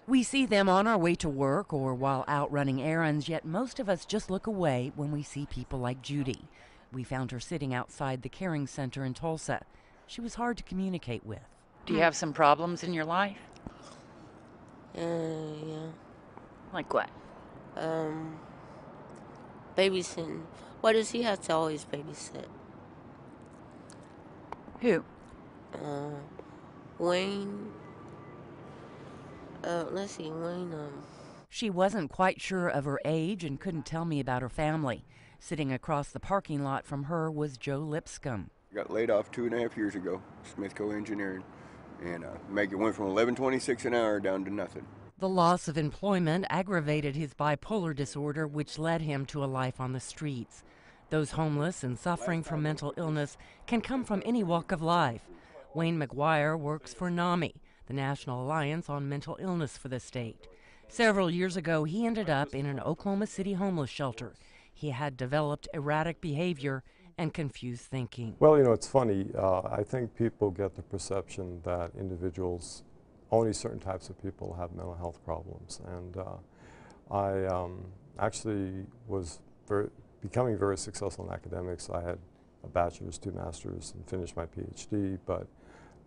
We see them on our way to work or while out running errands, yet most of us just look away when we see people like Judy. We found her sitting outside the Caring Center in Tulsa. She was hard to communicate with. Do you have some problems in your life? Yeah. Like what? Babysitting. Why does he have to always babysit? Who? Wayne. Let's see, Wayne, She wasn't quite sure of her age and couldn't tell me about her family. Sitting across the parking lot from her was Joe Lipscomb. Got laid off 2.5 years ago, Smithco Engineering, and it went from $11.26 an hour down to nothing. The loss of employment aggravated his bipolar disorder, which led him to a life on the streets. Those homeless and suffering from mental illness can come from any walk of life. Wayne McGuire works for NAMI, the National Alliance on Mental Illness for the state. Several years ago, he ended up in an Oklahoma City homeless shelter. He had developed erratic behavior and confused thinking. Well, you know, it's funny. I think people get the perception that only certain types of people have mental health problems. And I actually was becoming very successful in academics. I had a bachelor's, 2 masters, and finished my PhD. But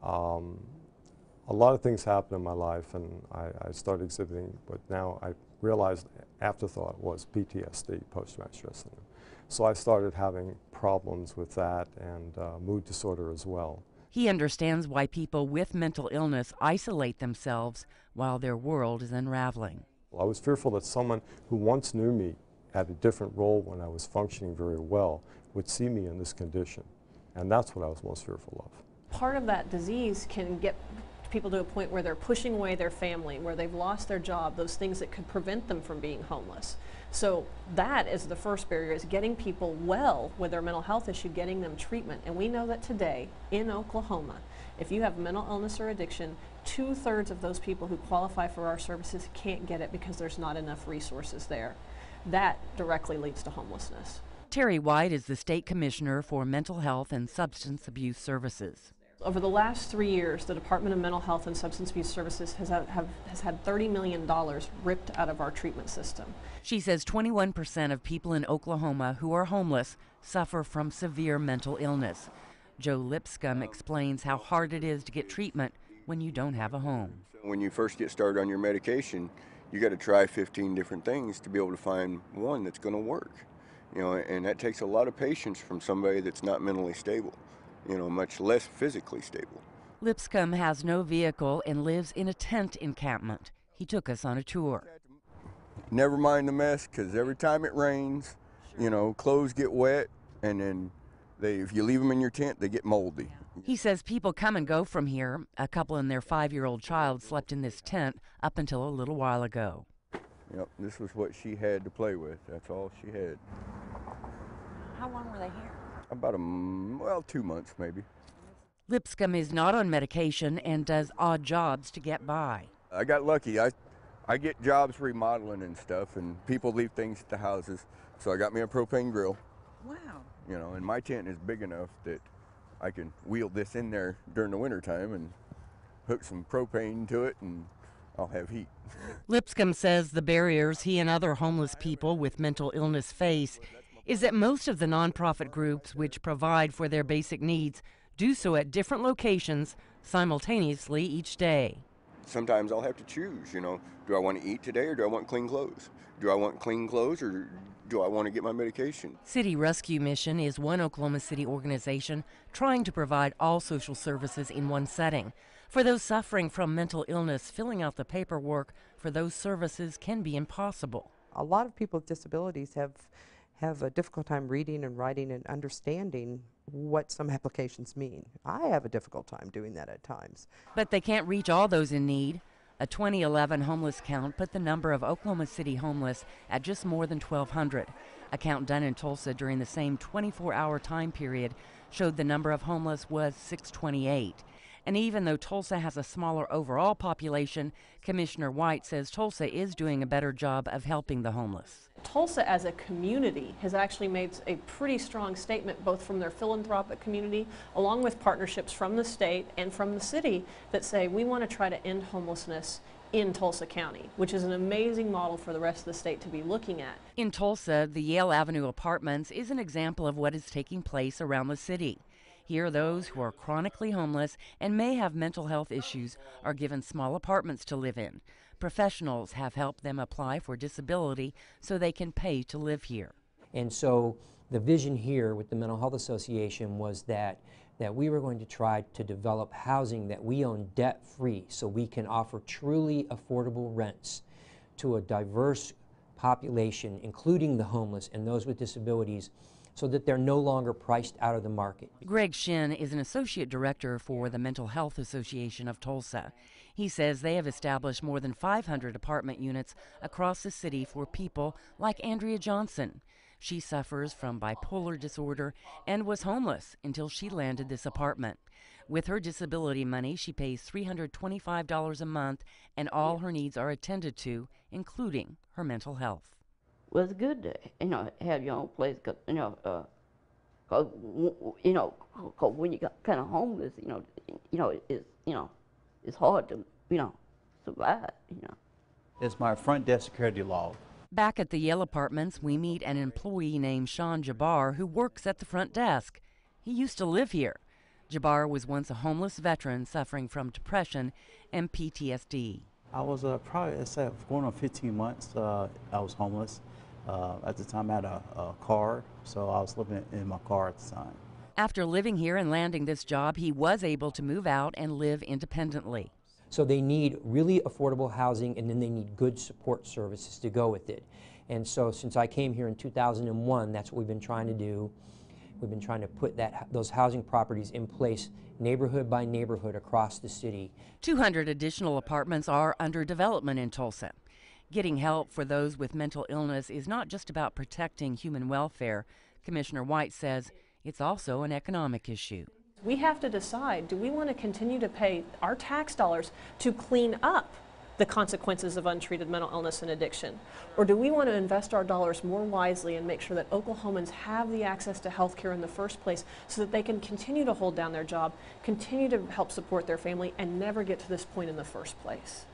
a lot of things happened in my life, and I started exhibiting what now I realized afterthought was PTSD, post-traumatic stress syndrome. So I started having problems with that and mood disorder as well. He understands why people with mental illness isolate themselves while their world is unraveling. I was fearful that someone who once knew me at a different role when I was functioning very well would see me in this condition, and that's what I was most fearful of. Part of that disease can get people to a point where they're pushing away their family, where they've lost their job, those things that could prevent them from being homeless. So that is the first barrier, is getting people well with their mental health issue, getting them treatment. And we know that today in Oklahoma, if you have mental illness or addiction, 2/3 of those people who qualify for our services can't get it because there's not enough resources there. That directly leads to homelessness. Terry White is the state commissioner for mental health and substance abuse services. Over the last 3 years, the Department of Mental Health and Substance Abuse Services has had $30 million ripped out of our treatment system. She says 21% of people in Oklahoma who are homeless suffer from severe mental illness. Joe Lipscomb explains how hard it is to get treatment when you don't have a home. When you first get started on your medication, you got to try 15 different things to be able to find one that's going to work. You know, and that takes a lot of patience from somebody that's not mentally stable. You know, much less physically stable. Lipscomb has no vehicle and lives in a tent encampment. He took us on a tour. Never mind the mess, because every time it rains, you know, clothes get wet, and then if you leave them in your tent, they get moldy. He says people come and go from here. A couple and their 5-year-old child slept in this tent up until a little while ago. Yep, this was what she had to play with. That's all she had. How long were they here? About 2 months maybe. Lipscomb is not on medication and does odd jobs to get by. I got lucky. I get jobs remodeling and stuff, and people leave things at the houses. So I got me a propane grill. Wow. You know, and my tent is big enough that I can wheel this in there during the wintertime and hook some propane to it, and I'll have heat. Lipscomb says the barriers he and other homeless people with mental illness face is that most of the nonprofit groups which provide for their basic needs do so at different locations simultaneously each day. Sometimes I'll have to choose, you know, do I want to eat today or do I want clean clothes? Do I want clean clothes or do I want to get my medication? City Rescue Mission is one Oklahoma City organization trying to provide all social services in one setting. For those suffering from mental illness, filling out the paperwork for those services can be impossible. A lot of people with disabilities have a difficult time reading and writing and understanding what some applications mean. I have a difficult time doing that at times. But they can't reach all those in need. A 2011 homeless count put the number of Oklahoma City homeless at just more than 1,200. A count done in Tulsa during the same 24-hour time period showed the number of homeless was 628. And even though Tulsa has a smaller overall population, Commissioner White says Tulsa is doing a better job of helping the homeless. Tulsa as a community has actually made a pretty strong statement, both from their philanthropic community along with partnerships from the state and from the city, that say we want to try to end homelessness in Tulsa County, which is an amazing model for the rest of the state to be looking at. In Tulsa, the Yale Avenue Apartments is an example of what is taking place around the city. Here, those who are chronically homeless and may have mental health issues are given small apartments to live in. Professionals have helped them apply for disability so they can pay to live here. And so the vision here with the Mental Health Association was that we were going to try to develop housing that we own debt-free so we can offer truly affordable rents to a diverse population, including the homeless and those with disabilities, so that they're no longer priced out of the market. Greg Shin is an associate director for the Mental Health Association of Tulsa. He says they have established more than 500 apartment units across the city for people like Andrea Johnson. She suffers from bipolar disorder and was homeless until she landed this apartment. With her disability money, she pays $325 a month, and all her needs are attended to, including her mental health. Well, it's good to, have your own place, cause, cause when you got kind of homeless, it's hard to, survive, It's my front desk security log. Back at the Yale Apartments, we meet an employee named Sean Jabbar who works at the front desk. He used to live here. Jabbar was once a homeless veteran suffering from depression and PTSD. I was probably, going on 15 months, I was homeless. At the time I had a car, so I was living in my car at the time. After living here and landing this job, he was able to move out and live independently. So they need really affordable housing, and then they need good support services to go with it. And so since I came here in 2001, that's what we've been trying to do. We've been trying to put those housing properties in place neighborhood by neighborhood across the city. 200 additional apartments are under development in Tulsa. Getting help for those with mental illness is not just about protecting human welfare. Commissioner White says it's also an economic issue. We have to decide, do we want to continue to pay our tax dollars to clean up the consequences of untreated mental illness and addiction? Or do we want to invest our dollars more wisely and make sure that Oklahomans have the access to health care in the first place so that they can continue to hold down their job, continue to help support their family, and never get to this point in the first place?